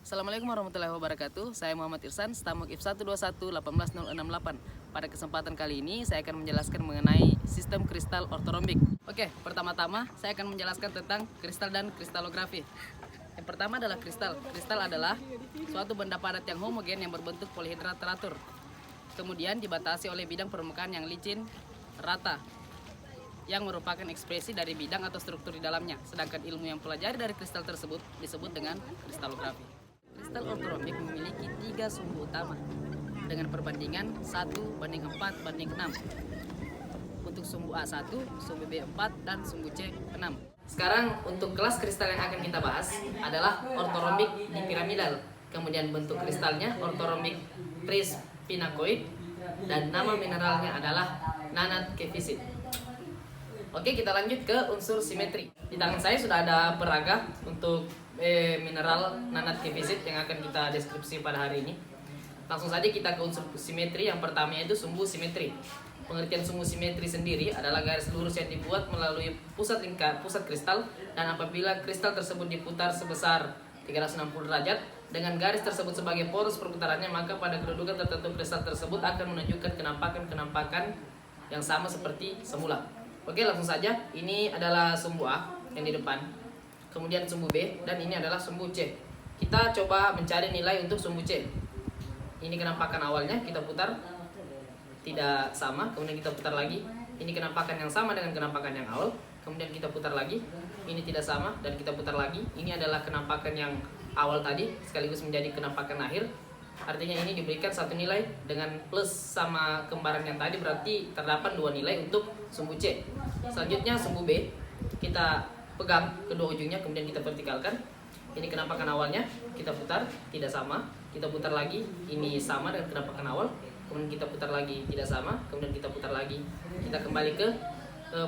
Assalamualaikum warahmatullahi wabarakatuh. Saya Muhammad Irsan, Stamuk IF 121-18068. Pada kesempatan kali ini saya akan menjelaskan mengenai sistem kristal ortorombik. Oke, pertama-tama saya akan menjelaskan tentang kristal dan kristalografi. Yang pertama adalah kristal. Kristal adalah suatu benda padat yang homogen yang berbentuk polihedral teratur. Kemudian dibatasi oleh bidang permukaan yang licin, rata, yang merupakan ekspresi dari bidang atau struktur di dalamnya. Sedangkan ilmu yang pelajari dari kristal tersebut disebut dengan kristalografi. Kristal ortorombik memiliki 3 sumbu utama dengan perbandingan 1:4:6. Untuk sumbu A1, sumbu B4, dan sumbu C6. Sekarang untuk kelas kristal yang akan kita bahas adalah ortorombik dipiramidal. Kemudian bentuk kristalnya ortorombik trispinakoid dan nama mineralnya adalah nanat kefisit. Oke, kita lanjut ke unsur simetri. Di tangan saya sudah ada peraga untuk mineral nanat kefisit yang akan kita deskripsi pada hari ini. Langsung saja kita ke unsur simetri. Yang pertama yaitu sumbu simetri. Pengertian sumbu simetri sendiri adalah garis lurus yang dibuat melalui pusat kristal, dan apabila kristal tersebut diputar sebesar 360 derajat dengan garis tersebut sebagai poros perputarannya, maka pada kedudukan tertentu kristal tersebut akan menunjukkan kenampakan yang sama seperti semula. Oke, langsung saja. Ini adalah sumbu A yang di depan, kemudian sumbu B, dan ini adalah sumbu C. Kita coba mencari nilai untuk sumbu C. Ini kenampakan awalnya, kita putar tidak sama, kemudian kita putar lagi. Ini kenampakan yang sama dengan kenampakan yang awal, kemudian kita putar lagi. Ini tidak sama dan kita putar lagi. Ini adalah kenampakan yang awal tadi sekaligus menjadi kenampakan akhir. Artinya ini diberikan satu nilai dengan plus sama kembaran yang tadi, berarti terdapat 2 nilai untuk sumbu C. Selanjutnya sumbu B, kita pegang kedua ujungnya kemudian kita vertikalkan. Ini kenampakan awalnya, kita putar tidak sama, kita putar lagi, ini sama dengan kenampakan awal, kemudian kita putar lagi tidak sama, kemudian kita putar lagi, kita kembali ke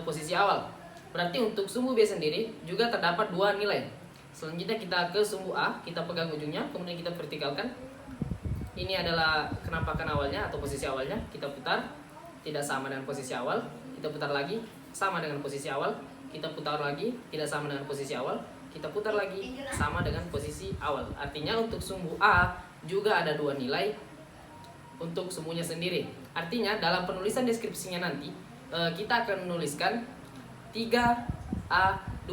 posisi awal. Berarti untuk sumbu B sendiri juga terdapat 2 nilai. Selanjutnya kita ke sumbu A, kita pegang ujungnya kemudian kita vertikalkan. Ini adalah kenampakan awalnya atau posisi awalnya, kita putar tidak sama dengan posisi awal, kita putar lagi sama dengan posisi awal, kita putar lagi tidak sama dengan posisi awal, kita putar lagi sama dengan posisi awal. Artinya untuk sumbu A juga ada 2 nilai untuk sumbunya sendiri. Artinya dalam penulisan deskripsinya nanti kita akan menuliskan 3A2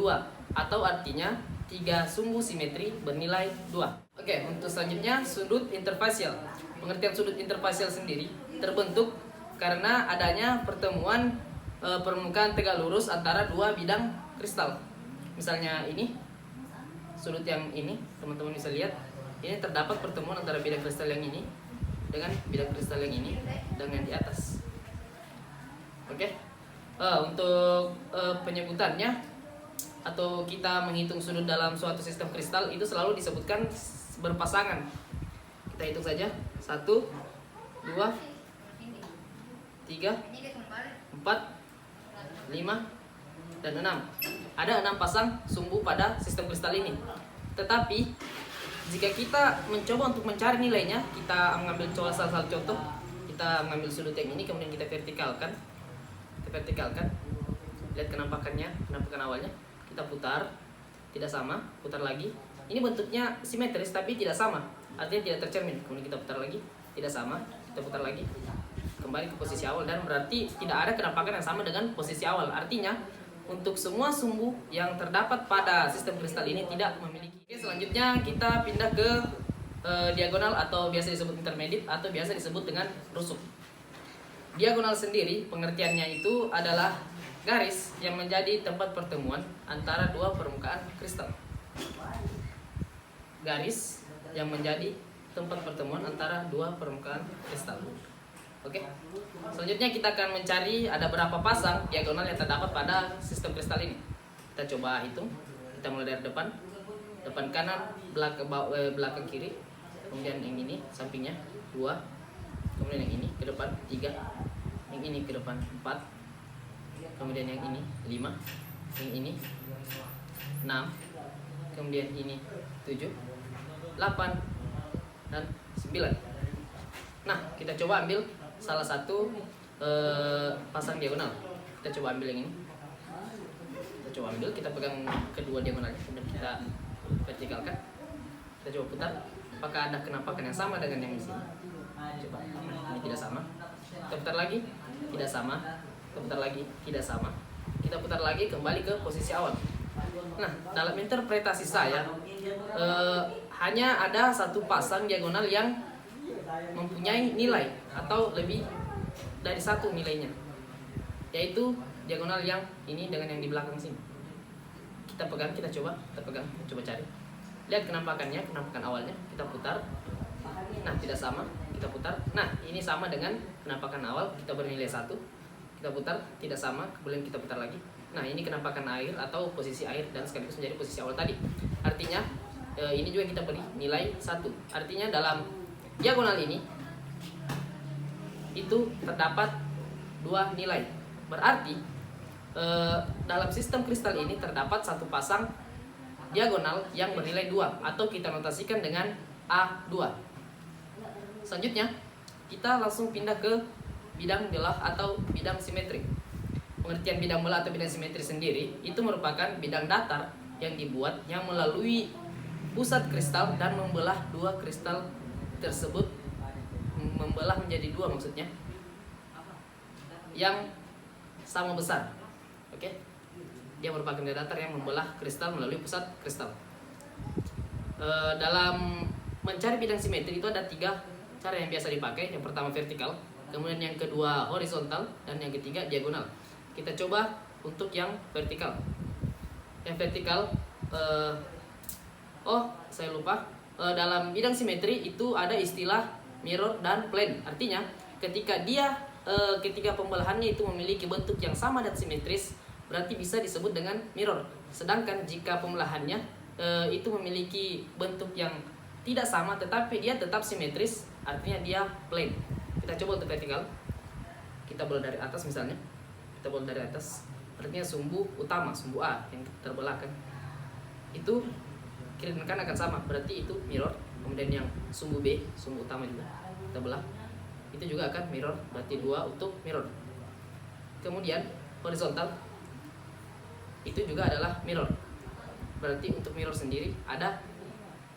atau artinya 3 sumbu simetri bernilai 2. Oke, untuk selanjutnya sudut interfasial. Pengertian sudut interfasial sendiri terbentuk karena adanya pertemuan permukaan tegak lurus antara 2 bidang kristal. Misalnya ini, sudut yang ini, teman-teman bisa lihat. Ini terdapat pertemuan antara bidang kristal yang ini dengan bidang kristal yang ini dengan di atas. Oke. Untuk penyebutannya atau kita menghitung sudut dalam suatu sistem kristal itu selalu disebutkan berpasangan. Kita hitung saja 1, 2, 3, 4, 5, dan 6. Ada 6 pasang sumbu pada sistem kristal ini. Tetapi jika kita mencoba untuk mencari nilainya, kita mengambil salah satu contoh. Kita mengambil sudut yang ini kemudian kita vertikalkan. Lihat kenampakannya, kenampakan awalnya. Kita putar tidak sama, putar lagi. Ini bentuknya simetris tapi tidak sama, artinya tidak tercermin. Kemudian kita putar lagi, tidak sama, kita putar lagi, kembali ke posisi awal, dan berarti tidak ada kenampakan yang sama dengan posisi awal. Artinya untuk semua sumbu yang terdapat pada sistem kristal ini tidak memiliki. Oke, selanjutnya kita pindah ke diagonal atau biasa disebut intermediate atau biasa disebut dengan rusuk. Diagonal sendiri pengertiannya itu adalah garis yang menjadi tempat pertemuan antara 2 permukaan kristal. Garis yang menjadi tempat pertemuan antara 2 permukaan kristal. Oke. Selanjutnya kita akan mencari ada berapa pasang diagonal yang terdapat pada sistem kristal ini. Kita coba hitung. Kita mulai dari depan. Depan kanan, belakang kiri. Kemudian yang ini sampingnya 2. Kemudian yang ini ke depan 3. Yang ini ke depan 4. Kemudian yang ini 5, yang ini 6, kemudian ini 7, 8, dan 9. Nah, kita coba ambil salah satu pasang diagonal. Kita coba ambil yang ini. Kita coba ambil, kita pegang kedua diagonalnya, kemudian kita vertikalkan. Kita coba putar. Apakah ada kenampakan yang sama dengan yang di sini? Coba. Ini tidak sama. Kita putar lagi, tidak sama. Kita putar lagi, tidak sama. Kita putar lagi kembali ke posisi awal. Nah, dalam interpretasi saya hanya ada satu pasang diagonal yang mempunyai nilai atau lebih dari satu nilainya, yaitu diagonal yang ini dengan yang di belakang sini. Kita pegang, kita coba cari. Lihat kenampakannya, kenampakan awalnya. Kita putar. Nah, tidak sama. Kita putar. Nah, ini sama dengan kenampakan awal. Kita bernilai 1. Kita putar, tidak sama. Kemudian kita putar lagi. Nah, ini kenampakan air atau posisi air dan sekaligus menjadi posisi awal tadi. Artinya ini juga kita beri nilai 1. Artinya dalam diagonal ini itu terdapat 2 nilai. Berarti dalam sistem kristal ini terdapat satu pasang diagonal yang bernilai 2 atau kita notasikan dengan A2. Selanjutnya kita langsung pindah ke bidang belah atau bidang simetri. Pengertian bidang belah atau bidang simetri sendiri itu merupakan bidang datar yang dibuat yang melalui pusat kristal dan membelah 2 kristal tersebut, membelah menjadi 2 maksudnya, yang sama besar. Oke. Dia merupakan bidang datar yang membelah kristal melalui pusat kristal. Dalam mencari bidang simetri itu ada 3 cara yang biasa dipakai. Yang pertama vertikal, kemudian yang kedua horizontal, dan yang ketiga diagonal. Kita coba untuk yang vertikal. Yang vertikal, saya lupa. Dalam bidang simetri itu ada istilah mirror dan plane. Artinya ketika pembelahannya itu memiliki bentuk yang sama dan simetris, berarti bisa disebut dengan mirror. Sedangkan jika pembelahannya itu memiliki bentuk yang tidak sama tetapi dia tetap simetris, artinya dia plane. Kita coba untuk vertikal. Kita belah dari atas misalnya. Kita belah dari atas. Artinya sumbu utama, sumbu A yang terbelah kan. Itu kiri dan kanan akan sama, berarti itu mirror. Kemudian yang sumbu B, sumbu utama juga kita belah. Itu juga akan mirror, berarti 2 untuk mirror. Kemudian horizontal itu juga adalah mirror. Berarti untuk mirror sendiri ada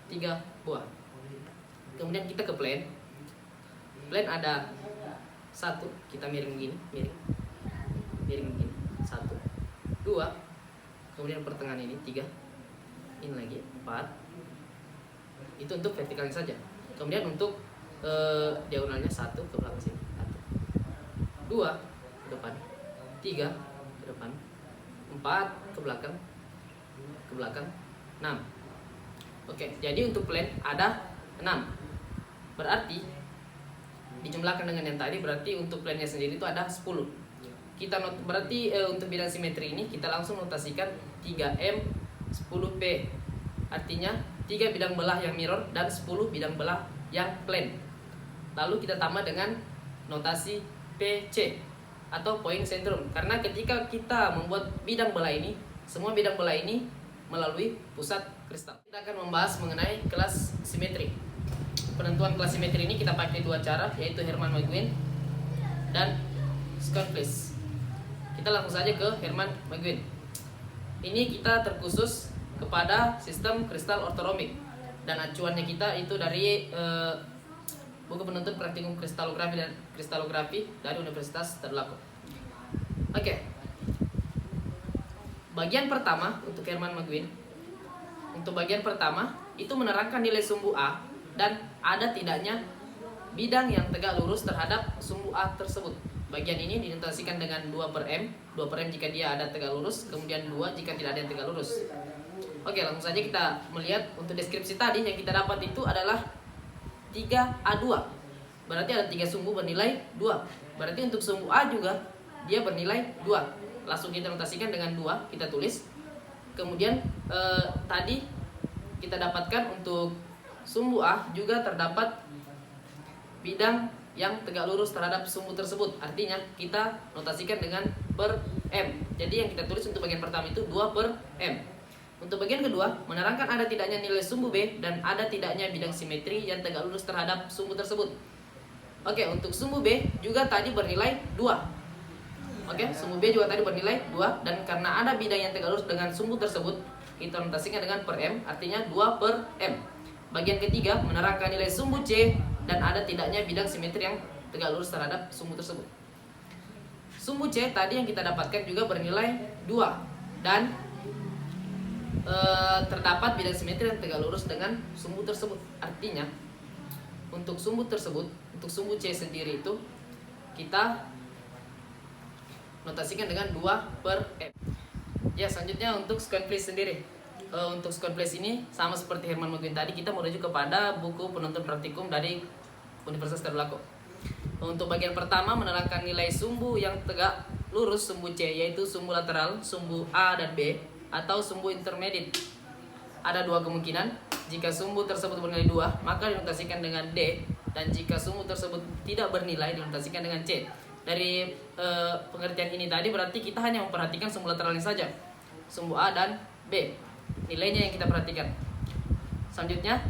3 buah. Kemudian kita ke plane. Plane ada 1, kita miring begini, miring begini. 1, 2, kemudian pertengahan ini 3, ini lagi 4. Itu untuk vertikalnya saja. Kemudian untuk diagonalnya 1 ke belakang sini, 1, 2 ke depan, 3 ke depan, 4 ke belakang, 6. Oke, jadi untuk plane ada 6. Berarti dijumlahkan dengan yang tadi, berarti untuk plane-nya sendiri itu ada 10. Berarti untuk bidang simetri ini kita langsung notasikan 3M 10P. Artinya 3 bidang belah yang mirror dan 10 bidang belah yang plane. Lalu kita tambah dengan notasi PC atau point centrum. Karena ketika kita membuat bidang belah ini, semua bidang belah ini melalui pusat kristal. Kita akan membahas mengenai kelas simetri. Penentuan kelas simetri ini kita pakai 2 cara, yaitu Hermann McGuinn dan Schonflies. Kita langsung saja ke Hermann McGuinn. Ini kita terkhusus kepada sistem kristal ortoromik, dan acuannya kita itu dari buku penuntut praktikum kristalografi dan kristalografi dari Universitas Tadulako. Oke. Bagian pertama untuk Hermann McGuinn. Untuk bagian pertama itu menerangkan nilai sumbu A dan ada tidaknya bidang yang tegak lurus terhadap sumbu A tersebut. Bagian ini dinotasikan dengan 2/M. 2/M jika dia ada tegak lurus, kemudian 2 jika tidak ada yang tegak lurus. Oke, langsung saja kita melihat untuk deskripsi tadi yang kita dapat itu adalah 3A2. Berarti ada 3 sumbu bernilai 2. Berarti untuk sumbu A juga dia bernilai 2. Langsung kita notasikan dengan 2, kita tulis. Kemudian tadi kita dapatkan untuk sumbu A juga terdapat bidang yang tegak lurus terhadap sumbu tersebut. Artinya kita notasikan dengan per M. Jadi yang kita tulis untuk bagian pertama itu 2/M. Untuk bagian kedua, menerangkan ada tidaknya nilai sumbu B dan ada tidaknya bidang simetri yang tegak lurus terhadap sumbu tersebut. Oke, untuk sumbu B juga tadi bernilai 2. Oke, sumbu B juga tadi bernilai 2, dan karena ada bidang yang tegak lurus dengan sumbu tersebut, kita notasikan dengan per M, artinya 2/M. bagian ketiga menerangkan nilai sumbu C dan ada tidaknya bidang simetri yang tegak lurus terhadap sumbu tersebut. Sumbu C tadi yang kita dapatkan juga bernilai 2 dan terdapat bidang simetri yang tegak lurus dengan sumbu tersebut. Artinya untuk sumbu tersebut, untuk sumbu C sendiri itu kita notasikan dengan 2/F. Ya, selanjutnya untuk square place sendiri. Untuk square place ini sama seperti Herman McQueen tadi, kita merujuk kepada buku penuntun praktikum dari Universitas Tadulako. Untuk bagian pertama menerangkan nilai sumbu yang tegak lurus sumbu C, yaitu sumbu lateral, sumbu A dan B, atau sumbu intermediate. Ada dua kemungkinan. Jika sumbu tersebut bernilai 2, maka dinotasikan dengan D, dan jika sumbu tersebut tidak bernilai dinotasikan dengan C. Dari pengertian ini tadi berarti kita hanya memperhatikan sumbu lateralnya saja, sumbu A dan B, nilainya yang kita perhatikan. Selanjutnya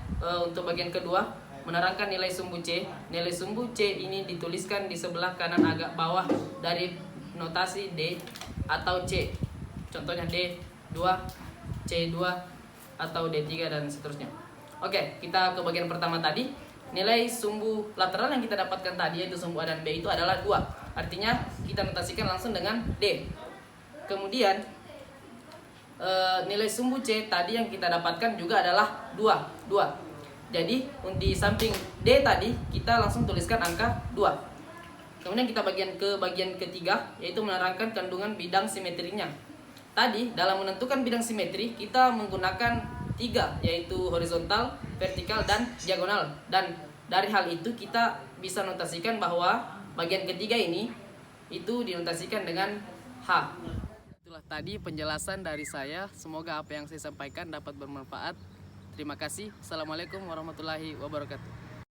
untuk bagian kedua menerangkan nilai sumbu C. Nilai sumbu C ini dituliskan di sebelah kanan agak bawah dari notasi D atau C. Contohnya D2, C2, atau D3 dan seterusnya. Oke, kita ke bagian pertama tadi. Nilai sumbu lateral yang kita dapatkan tadi, yaitu sumbu A dan B, itu adalah 2. Artinya kita notasikan langsung dengan D. Kemudian nilai sumbu C tadi yang kita dapatkan juga adalah 2. Jadi di samping D tadi kita langsung tuliskan angka 2. Kemudian kita ke bagian ketiga, yaitu menerangkan kandungan bidang simetrinya. Tadi dalam menentukan bidang simetri kita menggunakan 3, yaitu horizontal, vertikal, dan diagonal. Dan dari hal itu kita bisa notasikan bahwa bagian ketiga ini itu dinotasikan dengan H. Itulah tadi penjelasan dari saya. Semoga apa yang saya sampaikan dapat bermanfaat. Terima kasih. Assalamualaikum warahmatullahi wabarakatuh.